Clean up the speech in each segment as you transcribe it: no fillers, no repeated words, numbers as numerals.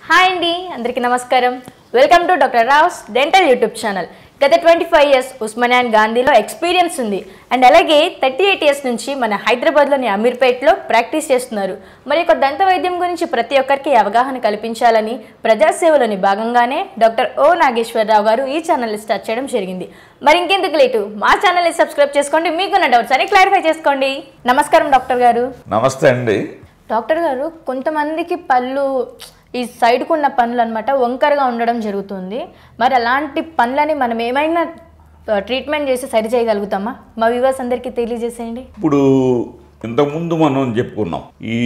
hi అండి అందరికీ నమస్కారం welcome to doctor Rao's dental YouTube channel గత 25 ఇయర్స్ ఉస్మానియా అండ్ గాంధీలో ఎక్స్పీరియన్స్ ఉంది అండ్ అలాగే 38 ఇయర్స్ నుంచి మన హైదరాబాద్లోని అమీర్పేట్లో ప్రాక్టీస్ చేస్తున్నారు మరి ఒక దంత వైద్యం గురించి ప్రతి ఒక్కరికి అవగాహన కల్పించాలని ప్రజాసేవలోని భాగంగానే డాక్టర్ ఓ నాగేశ్వరరావు గారు ఈ ఛానల్ని స్టార్ట్ చేయడం జరిగింది మరి ఇంకెందుకు లేటు మా ఛానల్ని సబ్స్క్రైబ్ చేసుకోండి మీకున్న డౌట్స్ అని క్లారిఫై చేసుకోండి నమస్కారం డాక్టర్ గారు నమస్తే అండి డాక్టర్ గారు కొంతమందికి పళ్ళు ఈ సైడ్కు ఉన్న పనులు అనమాట వంకరగా ఉండడం జరుగుతుంది మరి అలాంటి పనులని మనం ఏమైనా ట్రీట్మెంట్ చేసి సరి చేయగలుగుతామా మా వ్యూవర్స్ అందరికీ తెలియజేసేయండి ఇప్పుడు ఇంతకుముందు మనం చెప్పుకున్నాం ఈ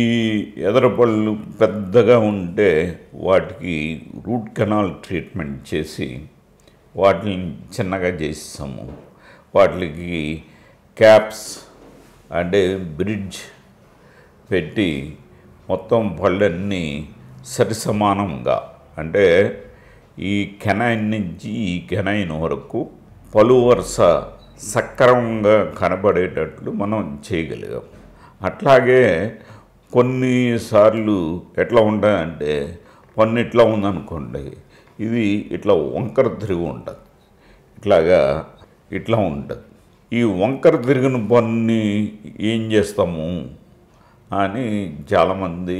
ఎదరపళ్ళు పెద్దగా ఉంటే వాటికి రూట్ కెనాల్ ట్రీట్మెంట్ చేసి వాటిని చిన్నగా చేస్తాము వాటికి క్యాప్స్ అంటే బ్రిడ్జ్ పెట్టి మొత్తం పళ్ళన్నీ సరిసమానంగా అంటే ఈ కెనైన్ నుంచి ఈ కెనైన్ వరకు పలు వరుస సక్రమంగా కనబడేటట్లు మనం చేయగలిగాం అట్లాగే కొన్నిసార్లు ఎట్లా ఉంటాయంటే పన్ను ఇట్లా ఉందనుకోండి ఇది ఇట్లా వంకర తిరిగి ఉంటుంది ఇట్లా ఉంటుంది ఈ వంకర తిరిగిన పన్నుని ఏం చేస్తాము అని చాలామంది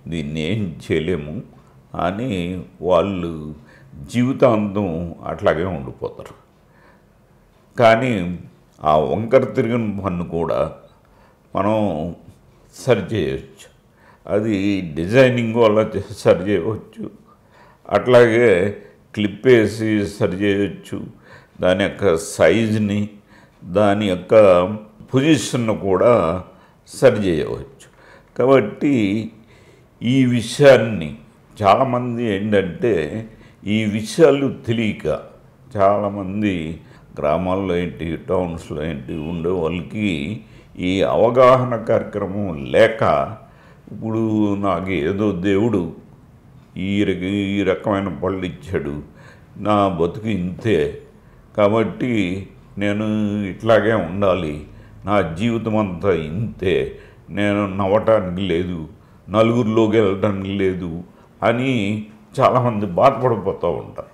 దీన్ని ఏం చేయలేము అని వాళ్ళు జీవితాంతం అట్లాగే ఉండిపోతారు కానీ ఆ వంకర తిరిగిన పన్ను కూడా మనం సరి చేయవచ్చు అది డిజైనింగ్ వల్ల సరి చేయవచ్చు అట్లాగే క్లిప్ వేసి సరి చేయవచ్చు దాని యొక్క సైజుని దాని యొక్క పొజిషన్ కూడా సరి చేయవచ్చు కాబట్టి ఈ విషయాన్ని చాలామంది ఏంటంటే ఈ విషయాలు తెలియక చాలామంది గ్రామాల్లో ఏంటి టౌన్స్లో ఏంటి ఉండే వాళ్ళకి ఈ అవగాహన కార్యక్రమం లేక ఇప్పుడు నాకు ఏదో దేవుడు ఈ రకమైన పళ్ళు ఇచ్చాడు నా బతుకు ఇంతే కాబట్టి నేను ఇట్లాగే ఉండాలి నా జీవితం అంతా ఇంతే నేను నవ్వటానికి లేదు నలుగురిలోకి వెళ్ళటానికి లేదు అని చాలామంది బాధపడిపోతూ ఉంటారు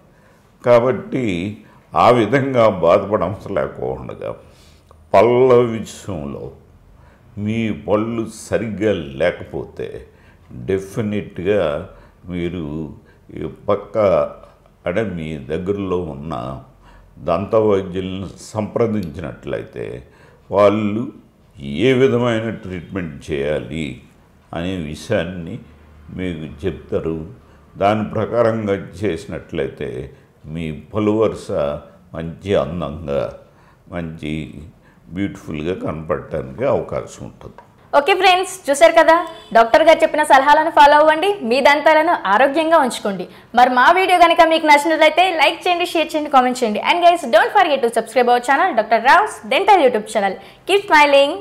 కాబట్టి ఆ విధంగా బాధపడలేకుండా పళ్ళ విషయంలో మీ పళ్ళు సరిగ్గా లేకపోతే డెఫినెట్గా మీరు పక్క అంటే మీ దగ్గరలో ఉన్న దంత వైద్యులను సంప్రదించినట్లయితే వాళ్ళు ఏ విధమైన ట్రీట్మెంట్ చేయాలి అనే విషయాన్ని మీకు చెప్తారు దాని ప్రకారంగా చేసినట్లయితే మీ పలు వరుస మంచి అందంగా మంచి బ్యూటిఫుల్గా కనపడటానికి అవకాశం ఉంటుంది ఓకే ఫ్రెండ్స్ చూశారు కదా డాక్టర్ గారు చెప్పిన సలహాలను ఫాలో అవ్వండి మీ దంతాలను ఆరోగ్యంగా ఉంచుకోండి మరి మా వీడియో కనుక మీకు నచ్చినట్లయితే లైక్ చేయండి షేర్ చేయండి కామెంట్ చేయండి and guys don't forget to subscribe our channel doctor Rao's dental YouTube channel keep smiling